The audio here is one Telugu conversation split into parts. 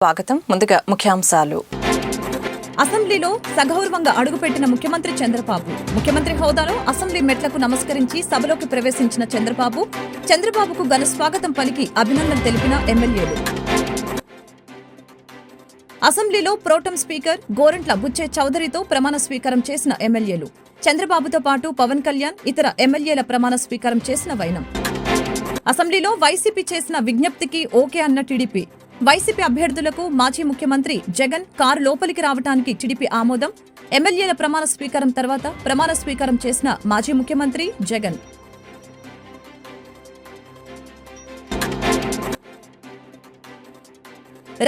స్వాగతం. ముందుగా ముఖ్యాంశాలు. అసెంబ్లీలో సగౌరవంగా అడుగుపెట్టిన ముఖ్యమంత్రి చంద్రబాబు. ముఖ్యమంత్రి హోదాలో అసెంబ్లీ మెట్లకు నమస్కరించి సభలోకి ప్రవేశించిన చంద్రబాబుకు ఘన స్వాగతం పలికి అభినందన తెలిపిన ఎమ్మెల్యేలు. అసెంబ్లీలో ప్రోటెం స్పీకర్ గోరంట్ల బుచ్చే చౌదరితో ప్రమాణ స్వీకారం చేసిన ఎమ్మెల్యేలు. చంద్రబాబుతో పాటు పవన్ కళ్యాణ్, ఇతర ఎమ్మెల్యేల ప్రమాణ స్వీకారం చేసిన వైనం. అసెంబ్లీలో వైసీపీ చేసిన విజ్ఞప్తికి ఓకే అన్న టీడీపీ. వైసీపీ అభ్యర్థులకు మాజీ ముఖ్యమంత్రి జగన్ కారు లోపలికి రావడానికి టీడీపీ ఆమోదం. ఎమ్మెల్యేల ప్రమాణ స్వీకారం తర్వాత ప్రమాణ స్వీకారం చేసిన మాజీ ముఖ్యమంత్రి జగన్.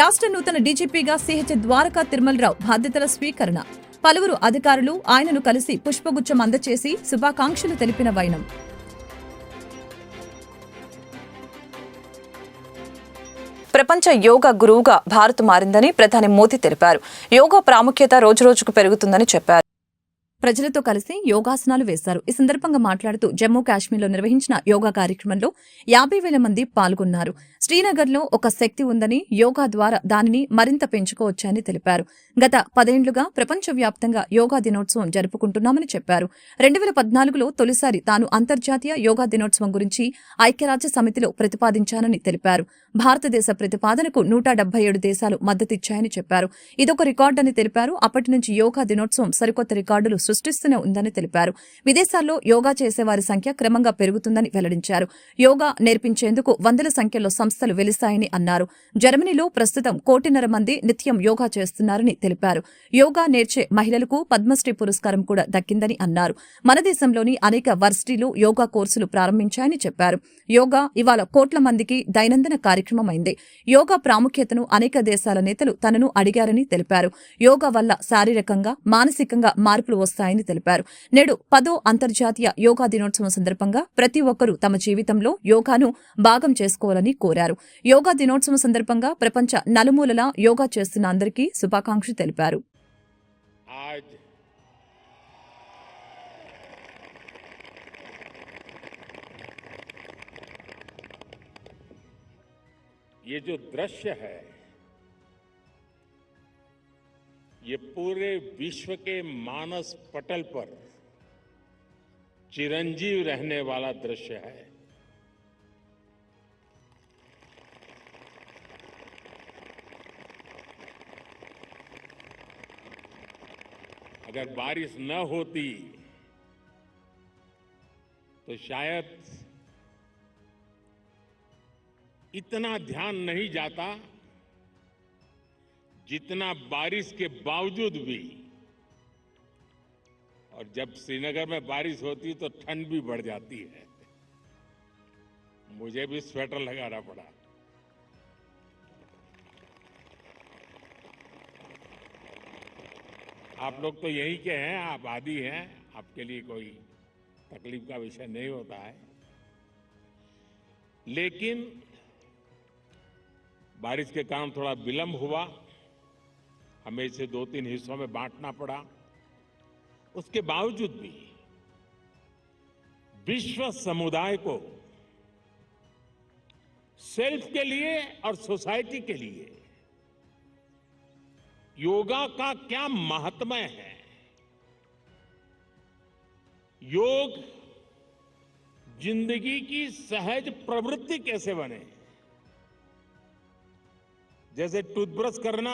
రాష్ట్ర నూతన డీజీపీగా సిహెచ్ ద్వారకా తిరుమలరావు బాధ్యతల స్వీకరణ. పలువురు అధికారులు ఆయనను కలిసి పుష్పగుచ్చం అందచేసి శుభాకాంక్షలు తెలిపిన వైనం. ప్రపంచ యోగా గురువుగా భారత్ మారిందని ప్రధాని మోదీ తెలిపారు. యోగా ప్రాముఖ్యత రోజురోజుకు పెరుగుతుందని చెప్పారు. ప్రజలతో కలిసి యోగాసనాలు వేశారు. ఈ సందర్భంగా మాట్లాడుతూ జమ్మూ కాశ్మీర్లో నిర్వహించిన యోగా కార్యక్రమంలో 50,000 మంది పాల్గొన్నారు. శ్రీనగర్లో ఒక శక్తి ఉందని, యోగా ద్వారా దానిని మరింత పెంచుకోవచ్చని తెలిపారు. గత 10 ఏళ్లుగా ప్రపంచవ్యాప్తంగా యోగా దినోత్సవం జరుపుకుంటున్నామని చెప్పారు. 2014లో తొలిసారి తాను అంతర్జాతీయ యోగా దినోత్సవం గురించి ఐక్యరాజ్య సమితిలో ప్రతిపాదించానని తెలిపారు. భారతదేశ ప్రతిపాదనకు 177 దేశాలు మద్దతిచ్చాయని చెప్పారు. ఇదొక రికార్డని తెలిపారు. అప్పటి నుంచి యోగా దినోత్సవం సరికొత్త రికార్డులు సృష్టిస్తూనే ఉందని తెలిపారు. విదేశాల్లో యోగా చేసేవారి సంఖ్య క్రమంగా పెరుగుతుందని వెల్లడించారు. యోగా నేర్పించేందుకు వందల సంఖ్యలో సంస్థలు వెలిశాయని అన్నారు. జర్మనీలో ప్రస్తుతం 1.5 కోటి మంది నిత్యం యోగా చేస్తున్నారని తెలిపారు. యోగా నేర్చే మహిళలకు పద్మశ్రీ పురస్కారం కూడా దక్కిందని అన్నారు. మన దేశంలోని అనేక వర్సిటీలు యోగా కోర్సులు ప్రారంభించాయని చెప్పారు. యోగా ఇవాళ కోట్ల మందికి దైనందిన కార్యక్రమమైంది. యోగా ప్రాముఖ్యతను అనేక దేశాల నేతలు తనను అడిగారని తెలిపారు. యోగా వల్ల శారీరకంగా, మానసికంగా మార్పులు వస్తాయని తెలిపారు. నేడు 10వ అంతర్జాతీయ యోగా దినోత్సవం సందర్భంగా ప్రతి ఒక్కరూ తమ జీవితంలో యోగాను భాగం చేసుకోవాలని కోరారు. యోగా దినోత్సవం సందర్భంగా ప్రపంచ నలుమూలలా యోగా చేస్తున్న అందరికీ శుభాకాంక్షలు తెలిపారు. ये जो दृश्य है, ये पूरे विश्व के मानस पटल पर चिरंजीव रहने वाला दृश्य है। अगर बारिश न होती तो शायद इतना ध्यान नहीं जाता जितना बारिश के बावजूद भी। और जब श्रीनगर में बारिश होती तो ठंड भी बढ़ जाती है। मुझे भी स्वेटर लगाना पड़ा। आप लोग तो यहीं के हैं, आप आदी हैं, आपके लिए कोई तकलीफ का विषय नहीं होता है। लेकिन बारिश के कारण थोड़ा विलंब हुआ, हमें इसे 2-3 हिस्सों में बांटना पड़ा। उसके बावजूद भी विश्व समुदाय को सेल्फ के लिए और सोसाइटी के लिए योगा का क्या महात्म्य है, योग जिंदगी की सहज प्रवृत्ति कैसे बने। जैसे टूथब्रश करना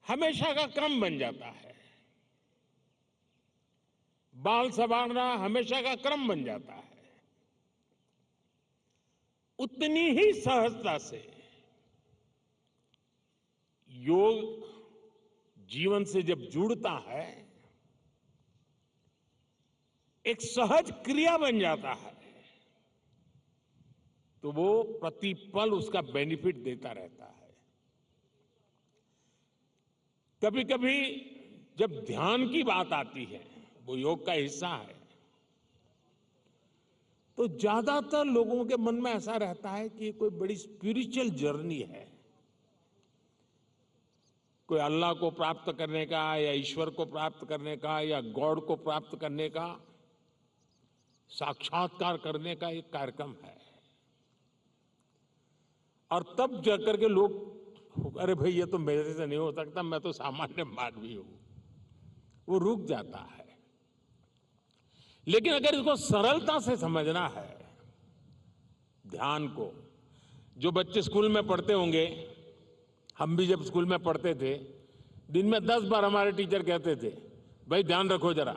हमेशा का क्रम बन जाता है, बाल संवारना हमेशा का क्रम बन जाता है, उतनी ही सहजता से योग जीवन से जब जुड़ता है एक सहज क्रिया बन जाता है, तो वो प्रतिपल उसका बेनिफिट देता रहता है। कभी कभी जब ध्यान की बात आती है, वो योग का हिस्सा है, तो ज्यादातर लोगों के मन में ऐसा रहता है कि कोई बड़ी स्पिरिचुअल जर्नी है, कोई अल्लाह को प्राप्त करने का या ईश्वर को प्राप्त करने का या गॉड को प्राप्त करने का, साक्षात्कार करने का एक कार्यक्रम है। और तब जाकर के लोग, अरे भाई ये तो मेरे से नहीं हो सकता, मैं तो सामान्य मानवी हूं, वो रुक जाता है। लेकिन अगर इसको सरलता से समझना है, ध्यान को, जो बच्चे स्कूल में पढ़ते होंगे, हम भी जब स्कूल में पढ़ते थे, दिन में 10 बार हमारे टीचर कहते थे, भाई ध्यान रखो जरा,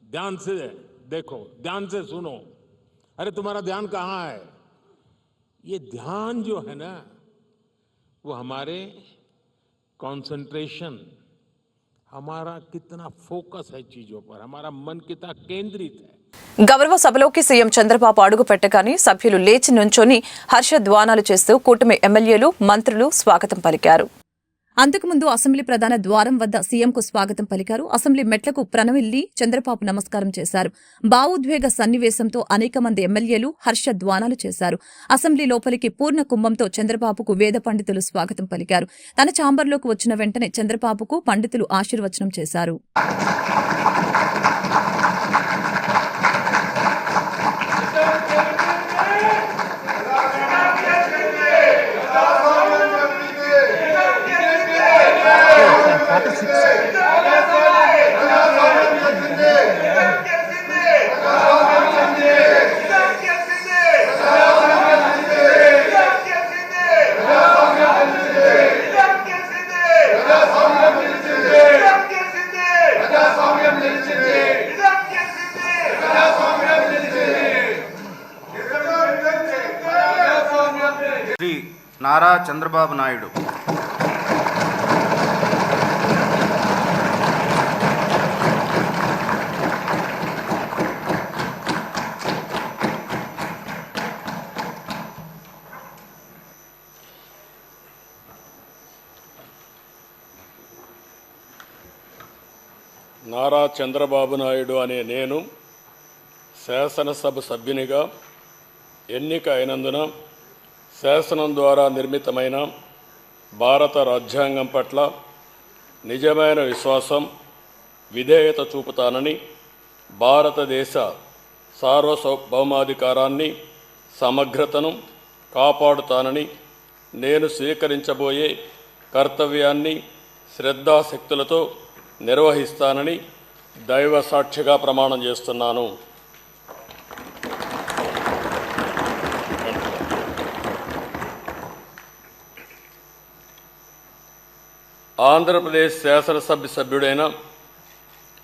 ध्यान से देखो, ध्यान से सुनो, अरे तुम्हारा ध्यान कहाँ है। ये ध्यान जो है ना, वो हमारे कंसंट्रेशन, हमारा कितना फोकस है चीजों पर, हमारा मन कितना केंद्रित है। గౌరవ సభలోకి సీఎం చంద్రబాబు అడుగు పెట్టగానే సభ్యులు లేచి నుంచొని హర్షధ్వానాలు చేస్తూ కూటమి ఎమ్మెల్యేలు, మంత్రులు స్వాగతం పలికారు. అంతకుముందు అసెంబ్లీ ప్రధాన ద్వారం వద్ద సీఎంకు స్వాగతం పలికారు. అసెంబ్లీ మెట్లకు ప్రణమిల్లి చంద్రబాబు నమస్కారం చేశారు. భావోద్వేగ సన్నివేశంతో అనేక మంది ఎమ్మెల్యేలు హర్షధ్వానాలు చేశారు. అసెంబ్లీ లోపలికి పూర్ణ కుంభంతో చంద్రబాబుకు వేద పండితులు స్వాగతం పలికారు. తన ఛాంబర్లోకి వచ్చిన వెంటనే చంద్రబాబుకు పండితులు ఆశీర్వచనం చేశారు. శ్రీ నారా చంద్రబాబు నాయుడు నారా చంద్రబాబు నాయుడు అనే నేను శాసనసభ సభ్యునిగా ఎన్నిక అయినందున శాసనం ద్వారా నిర్మితమైన భారత రాజ్యాంగం పట్ల నిజమైన విశ్వాసం, విధేయత చూపుతానని, భారతదేశ సార్వభౌమాధికారాన్ని, సమగ్రతను కాపాడుతానని, నేను స్వీకరించబోయే కర్తవ్యాన్ని శ్రద్ధాశక్తులతో నిర్వహిస్తానని దైవ సాక్షిగా ప్రమాణం చేస్తున్నాను. ఆంధ్రప్రదేశ్ శాసనసభ సభ్యుడైన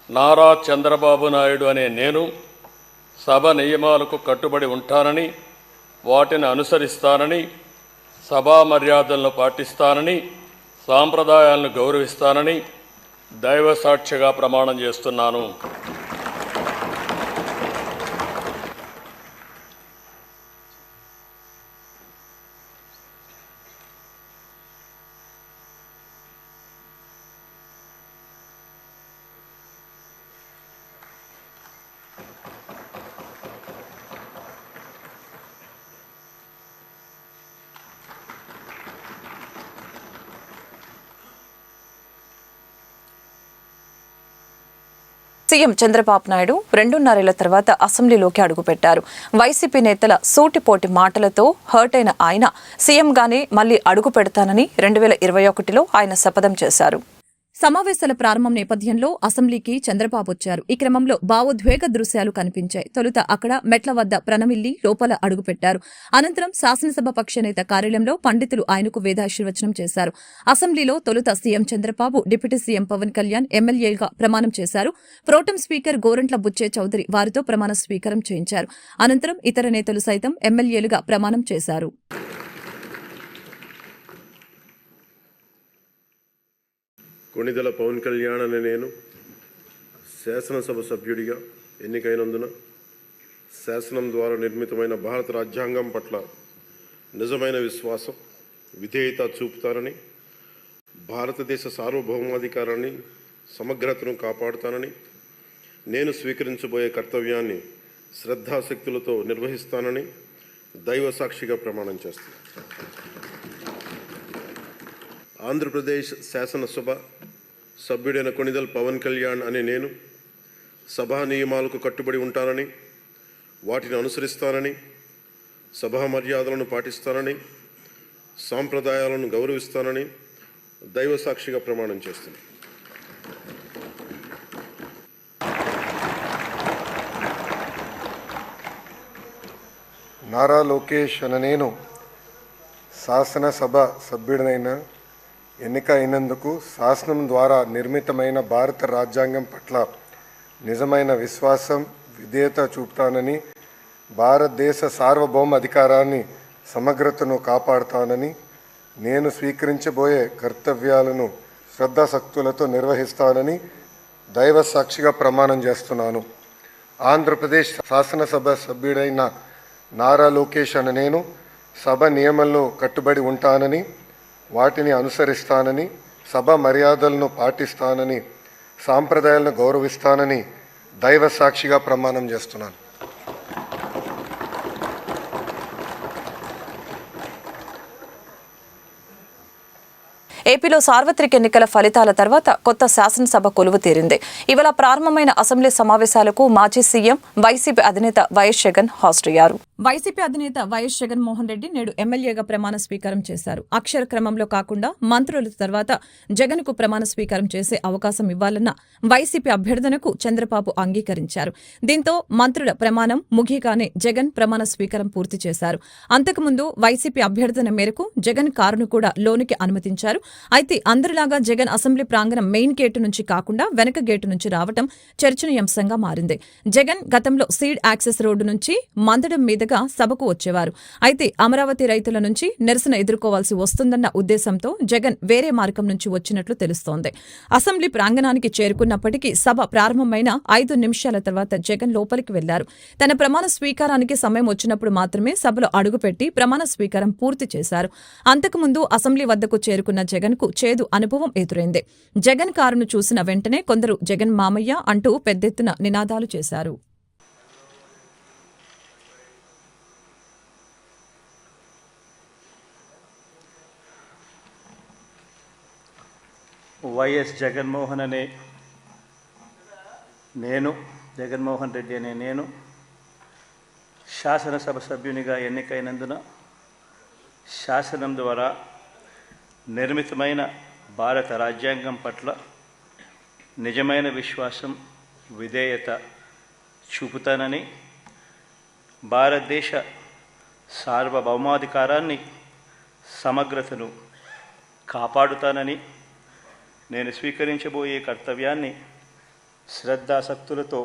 నారా చంద్రబాబు నాయుడు అనే నేను సభ నియమాలకు కట్టుబడి ఉంటానని, వాటిని అనుసరిస్తానని, సభా మర్యాదలను పాటిస్తానని, సాంప్రదాయాలను గౌరవిస్తానని దైవ సాక్షిగా ప్రమాణం చేస్తున్నాను. సీఎం చంద్రబాబు నాయుడు 2.5 ఏళ్ల తర్వాత అసెంబ్లీలోకి అడుగుపెట్టారు. వైసీపీ నేతల సూటిపోటి మాటలతో హర్ట్ అయిన ఆయన సీఎంగానే మళ్లీ అడుగు పెడతానని 2021లో ఆయన శపథం చేశారు. సమావేశాల ప్రారంభం నేపథ్యంలో అసెంబ్లీకి చంద్రబాబు వచ్చారు. ఈ క్రమంలో భావోద్వేగ దృశ్యాలు కనిపించాయి. తొలుత అక్కడ మెట్ల వద్ద ప్రణమిల్లి లోపల అడుగుపెట్టారు. అనంతరం శాసనసభ పక్షనేత కార్యాలయంలో పండితులు ఆయనకు వేదాశీర్వచనం చేశారు. అసెంబ్లీలో తొలుత CM Chandrababu, deputy CM Pawan Kalyan ఎమ్మెల్యేలుగా ప్రమాణం చేశారు. ప్రోటెం స్పీకర్ గోరంట్ల బుచ్చే చౌదరి వారితో ప్రమాణ స్వీకారం చేయించారు. అనంతరం ఇతర నేతలు సైతం ఎమ్మెల్యేలుగా ప్రమాణం చేశారు. కొణిదెల పవన్ కళ్యాణ్ అనే నేను శాసనసభ సభ్యుడిగా ఎన్నికైనందున శాసనం ద్వారా నిర్మితమైన భారత రాజ్యాంగం పట్ల నిజమైన విశ్వాసం, విధేయత చూపుతానని, భారతదేశ సార్వభౌమాధికారాన్ని, సమగ్రతను కాపాడుతానని, నేను స్వీకరించబోయే కర్తవ్యాన్ని శ్రద్ధాశక్తులతో నిర్వహిస్తానని దైవ సాక్షిగా ప్రమాణం చేస్తాను. ఆంధ్రప్రదేశ్ శాసనసభ సభ్యుడైన కొణిదెల పవన్ కళ్యాణ్ అనే నేను సభా నియమాలకు కట్టుబడి ఉంటానని, వాటిని అనుసరిస్తానని, సభా మర్యాదలను పాటిస్తానని, సాంప్రదాయాలను గౌరవిస్తానని దైవ సాక్షిగా ప్రమాణం చేస్తున్నాను. నారా లోకేష్ అనే నేను శాసనసభ సభ్యుడినైన ఎన్నిక అయినందుకు శాసనం ద్వారా నిర్మితమైన భారత రాజ్యాంగం పట్ల నిజమైన విశ్వాసం విధేయత చూపుతానని, భారతదేశ సార్వభౌమ అధికారాన్ని సమగ్రతను కాపాడుతానని, నేను స్వీకరించబోయే కర్తవ్యాలను శ్రద్ధాశక్తులతో నిర్వహిస్తానని దైవ సాక్షిగా ప్రమాణం చేస్తున్నాను. ఆంధ్రప్రదేశ్ శాసనసభ సభ్యుడైన నారా లోకేష్ అనే నేను సభ నియమాలను కట్టుబడి ఉంటానని, వాటిని అనుసరిస్తానని, సభ మర్యాదలను పాటిస్తానని, సాంప్రదాయాలను గౌరవిస్తానని దైవ సాక్షిగా ప్రమాణం చేస్తున్నాను. ఏపీలో సార్వత్రిక ఎన్నికల ఫలితాల తర్వాత కొత్త శాసనసభ కొలువు తీరింది. ఇవాళ ప్రారంభమైన అసెంబ్లీ సమావేశాలకు మాజీ సీఎం వైసీపీ అధినేత వైఎస్ జగన్ హాజరయ్యారు. వైసీపీ అధినేత వైఎస్ జగన్మోహన్ రెడ్డి నేడు ఎమ్మెల్యేగా ప్రమాణ స్వీకారం చేశారు. అక్షర క్రమంలో కాకుండా మంత్రుల తర్వాత జగన్ కు ప్రమాణ స్వీకారం చేసే అవకాశం ఇవ్వాలన్న వైసీపీ అభ్యర్థనకు చంద్రబాబు అంగీకరించారు. దీంతో మంత్రుల ప్రమాణం ముగియగానే జగన్ ప్రమాణ స్వీకారం పూర్తి చేశారు. అంతకుముందు వైసీపీ అభ్యర్థన మేరకు జగన్ కారును కూడా లోనికి అనుమతించారు. అయితే అందరిలాగా జగన్ అసెంబ్లీ ప్రాంగణం మెయిన్ గేటు నుంచి కాకుండా వెనక గేటు నుంచి రావడం చర్చనీయాంశంగా మారింది. జగన్ గతంలో సీడ్ యాక్సెస్ రోడ్డు నుంచి మందడం మీదుగా సభకు వచ్చేవారు. అయితే అమరావతి రైతుల నుంచి నిరసన ఎదుర్కోవాల్సి వస్తుందన్న ఉద్దేశంతో జగన్ వేరే మార్గం నుంచి వచ్చినట్లు తెలుస్తోంది. అసెంబ్లీ ప్రాంగణానికి చేరుకున్నప్పటికీ సభ ప్రారంభమైన 5 నిమిషాల తర్వాత జగన్ లోపలికి వెళ్లారు. తన ప్రమాణ స్వీకారానికి సమయం వచ్చినప్పుడు మాత్రమే సభలో అడుగుపెట్టి ప్రమాణ స్వీకారం పూర్తి చేశారు. అంతకుముందు అసెంబ్లీ వద్దకు చేరుకున్న జగన్ కు చేదు అనుభవం ఎదురైంది. జగన్ కారును చూసిన వెంటనే కొందరు జగన్ మామయ్య అంటూ పెద్దెత్తున నినాదాలు చేశారు. వైఎస్ జగన్మోహన్ అనే నేను, జగన్మోహన్ రెడ్డి అనే నేను శాసనసభ సభ్యునిగా ఎన్నికైనందున శాసనం ద్వారా నిర్మితమైన భారత రాజ్యాంగం పట్ల నిజమైన విశ్వాసం విధేయత చూపుతానని, భారతదేశ సార్వభౌమాధికారాన్ని సమగ్రతను కాపాడుతానని, నేను స్వీకరించబోయే కర్తవ్యాన్ని శ్రద్ధాశక్తులతో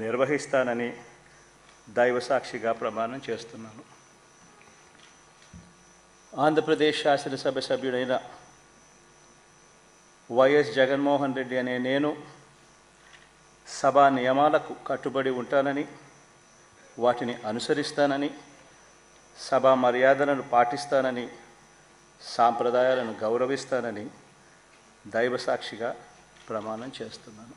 నిర్వహిస్తానని దైవసాక్షిగా ప్రమాణం చేస్తున్నాను. ఆంధ్రప్రదేశ్ శాసనసభ సభ్యుడైన వైఎస్ జగన్మోహన్ రెడ్డి అనే నేను సభా నియమాలకు కట్టుబడి ఉంటానని, వాటిని అనుసరిస్తానని, సభా మర్యాదలను పాటిస్తానని, సాంప్రదాయాలను గౌరవిస్తానని దైవసాక్షిగా ప్రమాణం చేస్తున్నాను.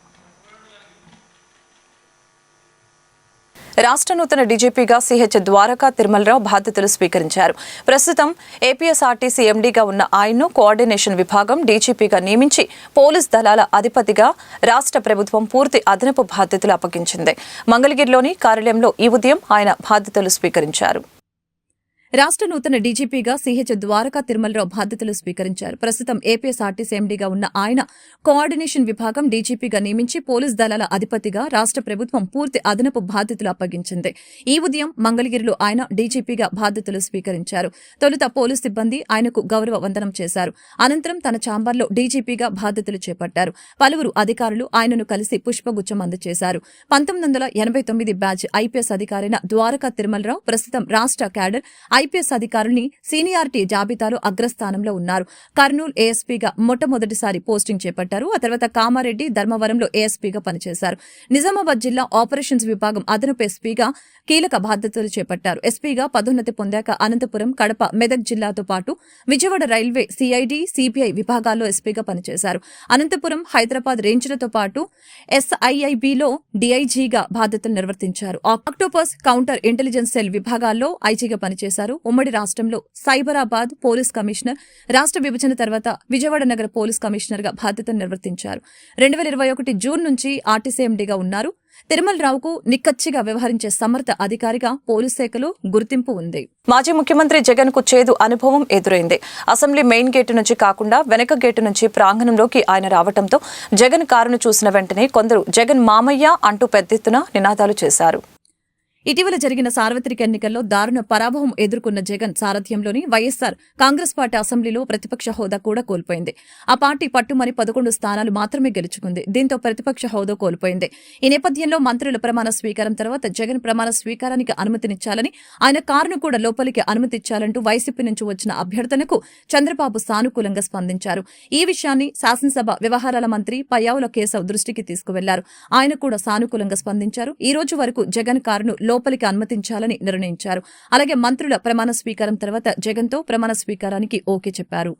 రాష్ట్ర నూతన డీజీపీగా సిహెచ్ ద్వారకా తిరుమలరావు బాధ్యతలు స్వీకరించారు. ప్రస్తుతం ఏపీఎస్ఆర్టీసీ ఎండీగా ఉన్న ఆయన్ను కోఆర్డినేషన్ విభాగం డీజీపీగా నియమించి పోలీస్ దళాల అధిపతిగా రాష్ట్ర ప్రభుత్వం పూర్తి అదనపు బాధ్యతలు అప్పగించింది. మంగళగిరిలోని కార్యాలయంలో ఈ ఉదయం ఆయన బాధ్యతలు స్వీకరించారు. రాష్ట్ర నూతన డీజీపీగా సిహెచ్ ద్వారకా తిరుమలరావు బాధ్యతలు స్వీకరించారు. ప్రస్తుతం ఏపీఎస్ఆర్టీసీ ఎండీగా ఉన్న ఆయన కోఆర్డినేషన్ విభాగం డీజీపీగా నియమించి పోలీస్ దళాల అధిపతిగా రాష్ట్ర ప్రభుత్వం పూర్తి అదనపు బాధ్యతలు అప్పగించింది. ఈ ఉదయం మంగళగిరిలో ఆయన డీజీపీగా బాధ్యతలు స్వీకరించారు. తొలుత పోలీస్ సిబ్బంది ఆయనకు గౌరవ వందనం చేశారు. అనంతరం తన ఛాంబర్లో డీజీపీగా బాధ్యతలు చేపట్టారు. పలువురు అధికారులు ఆయనను కలిసి పుష్పగుచ్చం అందజేశారు. 1989 బ్యాచ్ ఐపీఎస్ అధికారైన ద్వారకా తిరుమలరావు ప్రస్తుతం రాష్ట్ర క్యాడర్ ఐపీఎస్ అధికారుల్ని సీనియారిటీ జాబితాలో అగ్రస్థానంలో ఉన్నారు. కర్నూలు ఏఎస్పీగా మొట్టమొదటిసారి పోస్టింగ్ చేపట్టారు. ఆ తర్వాత కామారెడ్డి, ధర్మవరంలో ఏఎస్పీగా పనిచేశారు. నిజామాబాద్ జిల్లా ఆపరేషన్స్ విభాగం అదనపు ఎస్పీగా కీలక బాధ్యతలు చేపట్టారు. ఎస్పీగా పదోన్నతి పొందాక అనంతపురం, కడప, మెదక్ జిల్లాతో పాటు విజయవాడ రైల్వే, సిఐడి, సిబిఐ విభాగాల్లో ఎస్పీగా పనిచేశారు. అనంతపురం, హైదరాబాద్ రేంజ్లతో పాటు ఎస్ఐఐబిలో డీఐజీగా బాధ్యతలు నిర్వర్తించారు. ఆక్టోపస్ కౌంటర్ ఇంటెలిజెన్స్ సెల్ విభాగాల్లో ఐజీగా పనిచేశారు. చేశారు. ఉమ్మడి రాష్ట్రంలో సైబరాబాద్ పోలీస్ కమిషనర్, రాష్ట్ర విభజన తర్వాత విజయవాడ నగర పోలీస్ కమిషనర్ గా బాధ్యతలు నిర్వర్తించారు. 2021 జూన్ నుంచి ఆర్టీసీ ఎండీగా ఉన్నారు. తిరుమల రావుకు నిక్కచ్చిగా వ్యవహరించే సమర్థ అధికారిగా పోలీస్ శాఖలో గుర్తింపు ఉంది. మాజీ ముఖ్యమంత్రి జగన్ కు చేదు అనుభవం ఎదురైంది. అసెంబ్లీ మెయిన్ గేటు నుంచి కాకుండా వెనక గేటు నుంచి ప్రాంగణంలోకి ఆయన రావడంతో జగన్ కారును చూసిన వెంటనే కొందరు జగన్ మామయ్య అంటూ పెద్దెత్తున నినాదాలు చేశారు. ఇటీవల జరిగిన సార్వత్రిక ఎన్నికల్లో దారుణ పరాభవం ఎదుర్కొన్న జగన్ సారథ్యంలోని వైఎస్సార్ కాంగ్రెస్ పార్టీ అసెంబ్లీలో ప్రతిపక్ష హోదా కూడా కోల్పోయింది. ఆ పార్టీ పట్టుమని 11 స్థానాలు మాత్రమే గెలుచుకుంది. దీంతో ప్రతిపక్ష హోదా కోల్పోయింది. ఈ నేపథ్యంలో మంత్రుల ప్రమాణ స్వీకారం తర్వాత జగన్ ప్రమాణ స్వీకారానికి అనుమతినిచ్చాలని, ఆయన కారును కూడా లోపలికి అనుమతిచ్చాలంటూ వైసీపీ నుంచి వచ్చిన అభ్యర్థనకు చంద్రబాబు సానుకూలంగా స్పందించారు. ఈ విషయాన్ని శాసనసభ వ్యవహారాల మంత్రి పయ్యావుల కేశవ్ దృష్టికి తీసుకువెళ్లారు. ఆయన కూడా సానుకూలంగా స్పందించారు. ఈ రోజు వరకు జగన్ కారును లోపలికి అనుమతించాలని నిర్ణయించారు. అలాగే మంత్రుల ప్రమాణ స్వీకారం తర్వాత జగన్తో ప్రమాణ స్వీకారానికి ఓకే చెప్పారు.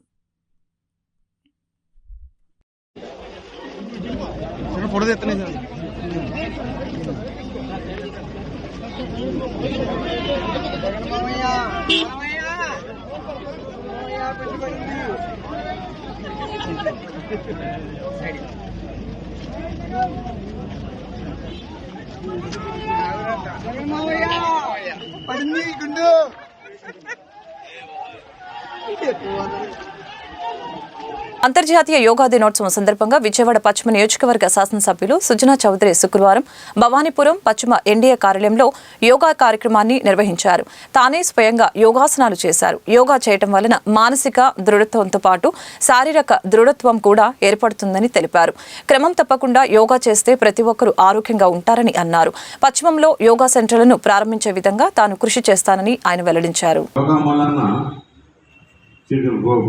అంతర్జాతీయ యోగా దినోత్సవం సందర్భంగా విజయవాడ పశ్చిమ నియోజకవర్గ శాసనసభ్యులు సుజనా చౌదరి శుక్రవారం భవానీపురం పశ్చిమ ఎన్డీఏ కార్యాలయంలో యోగా కార్యక్రమాన్ని నిర్వహించారు. తానే స్వయంగా యోగాసనాలు చేశారు. యోగా చేయటం వలన మానసిక దృఢత్వంతో పాటు శారీరక దృఢత్వం కూడా ఏర్పడుతుందని తెలిపారు. క్రమం తప్పకుండా యోగా చేస్తే ప్రతి ఒక్కరూ ఆరోగ్యంగా ఉంటారని అన్నారు. పశ్చిమంలో యోగా సెంటర్లను ప్రారంభించే విధంగా తాను కృషి చేస్తానని ఆయన వెల్లడించారు.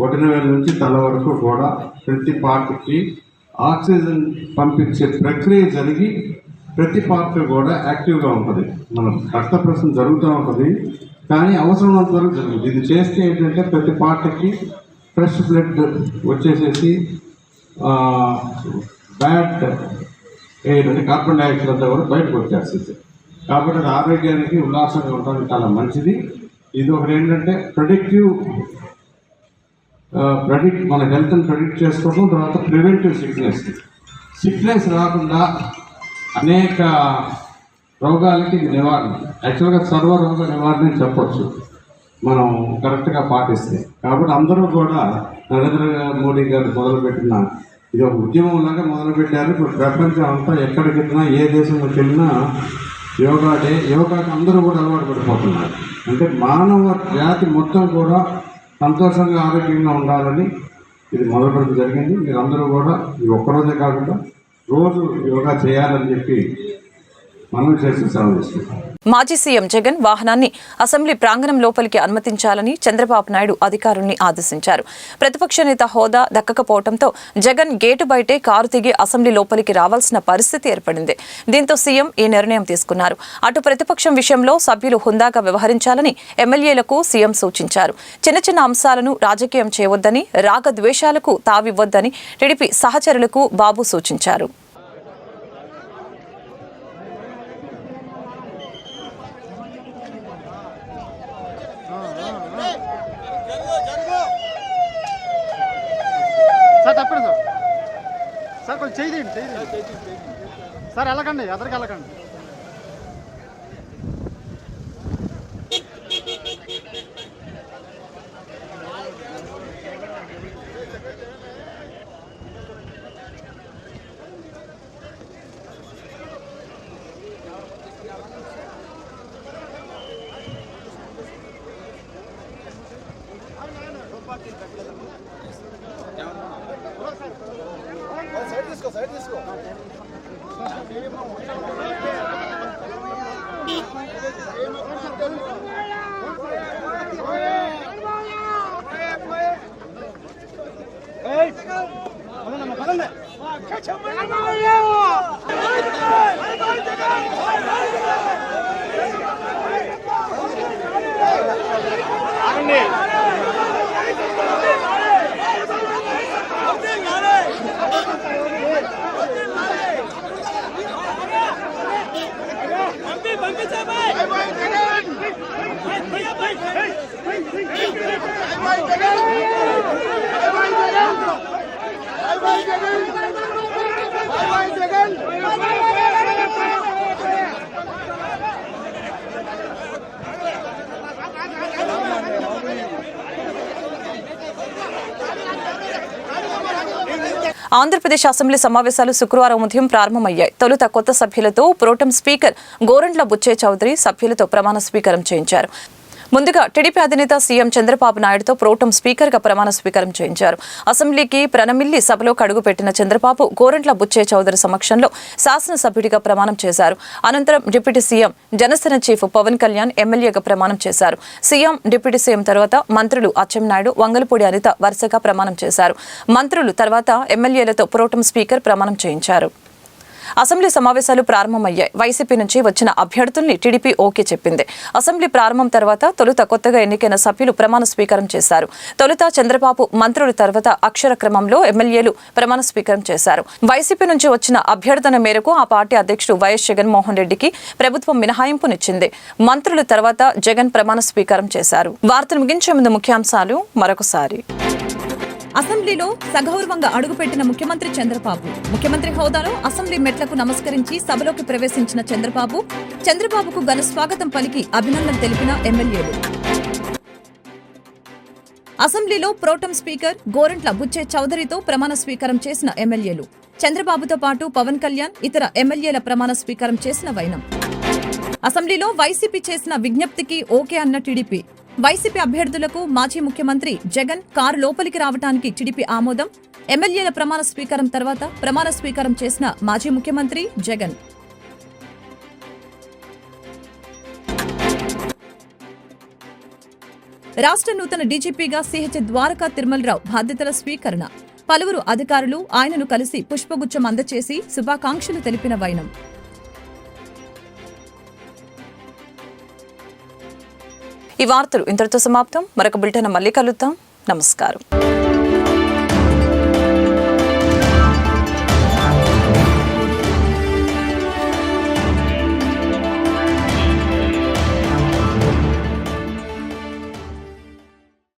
బొటనవేలు నుంచి తల వరకు కూడా ప్రతి పార్ట్కి ఆక్సిజన్ పంపించే ప్రక్రియ జరిగి ప్రతి పార్ట్ కూడా యాక్టివ్గా ఉంటుంది. మన రక్త ప్రసరణ జరుగుతూ ఉంటుంది, కానీ అవసరమైనంత వరకు జరుగుతుంది. ఇది చేస్తే ఏంటంటే ప్రతి పార్ట్కి ఫ్రెష్ బ్లడ్ వచ్చేసేసి బ్యాడ్ ఎయిర్ అంటే కార్బన్ డైఆక్సైడ్ అంతా కూడా బయటకు వచ్చేస్తుంది. కాబట్టి అది ఆరోగ్యానికి ఉల్లాసంగా ఉండడానికి చాలా మంచిది. ఇది ఒకటి ఏంటంటే మన హెల్త్ని ప్రెడిక్ట్ చేసుకోవడం, తర్వాత ప్రివెంటివ్ సిక్నెస్ రాకుండా అనేక రోగాలకి ఇది నివారణ. యాక్చువల్గా సర్వరోగ నివారణ అని చెప్పొచ్చు మనం కరెక్ట్గా పాటిస్తే. కాబట్టి అందరూ కూడా నరేంద్ర మోడీ గారు మొదలుపెట్టిన ఇది ఒక ఉద్యమంలాగా మొదలుపెట్టారు. ఇప్పుడు ప్రపంచం అంతా ఎక్కడికి వెళ్ళినా ఏ దేశంలోకి వెళ్ళినా యోగాకి అందరూ కూడా అలవాటు పడిపోతున్నారు. అంటే మానవ జాతి మొత్తం కూడా సంతోషంగా ఆరోగ్యంగా ఉండాలని ఇది మొదలుపెట్టడం జరిగింది. మీరందరూ కూడా ఈ ఒక్కరోజే కాకుండా రోజు యోగా చేయాలని చెప్పి మనం చేసి సెలవు. మాజీ సీఎం జగన్ వాహనాన్ని అసెంబ్లీ ప్రాంగణం లోపలికి అనుమతించాలని చంద్రబాబు నాయుడు అధికారుల్ని ఆదేశించారు. ప్రతిపక్ష నేత హోదా దక్కకపోవడంతో జగన్ గేటు బయటే కారు దిగి అసెంబ్లీ లోపలికి రావాల్సిన పరిస్థితి ఏర్పడింది. దీంతో సీఎం ఈ నిర్ణయం తీసుకున్నారు. అటు ప్రతిపక్షం విషయంలో సభ్యులు హుందాగా వ్యవహరించాలని ఎమ్మెల్యేలకు సీఎం సూచించారు. చిన్న చిన్న అంశాలను రాజకీయం చేయవద్దని, రాగద్వేషాలకు తావివ్వొద్దని టీడీపీ సహచరులకు బాబు సూచించారు. సార్ తప్పండి సార్ కొంచెం చేయండి సార్, వెళ్ళకండి, ఎదరికి వెళ్ళకండి. సైడ్ తీసుకో. పంపించా ఆంధ్రప్రదేశ్ అసెంబ్లీ సమావేశాలు శుక్రవారం ఉదయం ప్రారంభమయ్యాయి. తొలుత కొత్త సభ్యులతో ప్రోటెం స్పీకర్ గోరంట్ల బుచ్చయ్య చౌదరి సభ్యులతో ప్రమాణ స్వీకారం చేయించారు. ముందుగా టీడీపీ అధినేత సీఎం చంద్రబాబు నాయుడుతో ప్రోటెం స్పీకర్ గా ప్రమాణ స్వీకారం చేయించారు. అసెంబ్లీకి ప్రణమిల్లి సభలోకి అడుగుపెట్టిన చంద్రబాబు గోరంట్ల బుచ్చయ్య చౌదరి సమక్షంలో శాసనసభ్యుడిగా ప్రమాణం చేశారు. అనంతరం deputy CM, Janasena chief Pawan Kalyan ఎమ్మెల్యేగా ప్రమాణం చేశారు. సీఎం, డిప్యూటీ సీఎం తర్వాత మంత్రులు అచ్చెన్నాయుడు, వంగలపూడి అనిత వరుసగా ప్రమాణం చేశారు. మంత్రులు తర్వాత ఎమ్మెల్యేలతో ప్రోటెం స్పీకర్ ప్రమాణం చేయించారు. అసెంబ్లీ సమావేశాలు ప్రారంభమయ్యాయి. వైసీపీ నుంచి వచ్చిన అభ్యర్థుల్ని టీడీపీ ఓకే చెప్పింది. అసెంబ్లీ ప్రారంభం తర్వాత తొలుత కొత్తగా ఎన్నికైన సభ్యులు ప్రమాణ స్వీకారం చేశారు. తొలుత చంద్రబాబు, మంత్రుల తర్వాత అక్షర క్రమంలో ఎమ్మెల్యేలు ప్రమాణ స్వీకారం చేశారు. వైసీపీ నుంచి వచ్చిన అభ్యర్థన మేరకు ఆ పార్టీ అధ్యక్షుడు వైఎస్ జగన్మోహన్ రెడ్డికి ప్రభుత్వం మినహాయింపునిచ్చింది. మంత్రుల తర్వాత జగన్ ప్రమాణ స్వీకారం చేశారు. వార్తలు ముగించే ముందు ముఖ్యాంశాలు మరొకసారి. అసెంబ్లీలో సగౌరవంగా అడుగుపెట్టిన ముఖ్యమంత్రి చంద్రబాబు. ముఖ్యమంత్రి హోదాలో అసెంబ్లీ మెట్లకు నమస్కరించి సభలోకి ప్రవేశించిన చంద్రబాబుకు ఘన స్వాగతం పలికి అభినందన తెలిపిన ఎమ్మెల్యేలు. అసెంబ్లీలో ప్రోటెం స్పీకర్ గోరంట్ల బుచ్చయ్య చౌదరితో ప్రమాణ స్వీకారం చేసిన ఎమ్మెల్యేలు. చంద్రబాబుతో పాటు పవన్ కళ్యాణ్, ఇతర ఎమ్మెల్యేల ప్రమాణ స్వీకారం చేసిన వైనం. అసెంబ్లీలో వైసీపీ చేసిన విజ్ఞప్తికి ఓకే అన్న టీడీపీ. వైసీపీ అభ్యర్థులకు మాజీ ముఖ్యమంత్రి జగన్ కారు లోపలికి రావడానికి టీడీపీ ఆమోదం. ఎమ్మెల్యేల ప్రమాణ స్వీకారం తర్వాత ప్రమాణ స్వీకారం చేసిన మాజీ ముఖ్యమంత్రి జగన్. రాష్ట్ర నూతన డీజీపీగా సిహెచ్ ద్వారకా తిరుమలరావు బాధ్యతల స్వీకరణ. పలువురు అధికారులు ఆయనను కలిసి పుష్పగుచ్చం అందచేసి శుభాకాంక్షలు తెలిపిన వైనం. ఈ వార్తలు ఇంతటితో సమాప్తం. మరొక బులెటిన్ మళ్ళీ కలుద్దాం. నమస్కారం.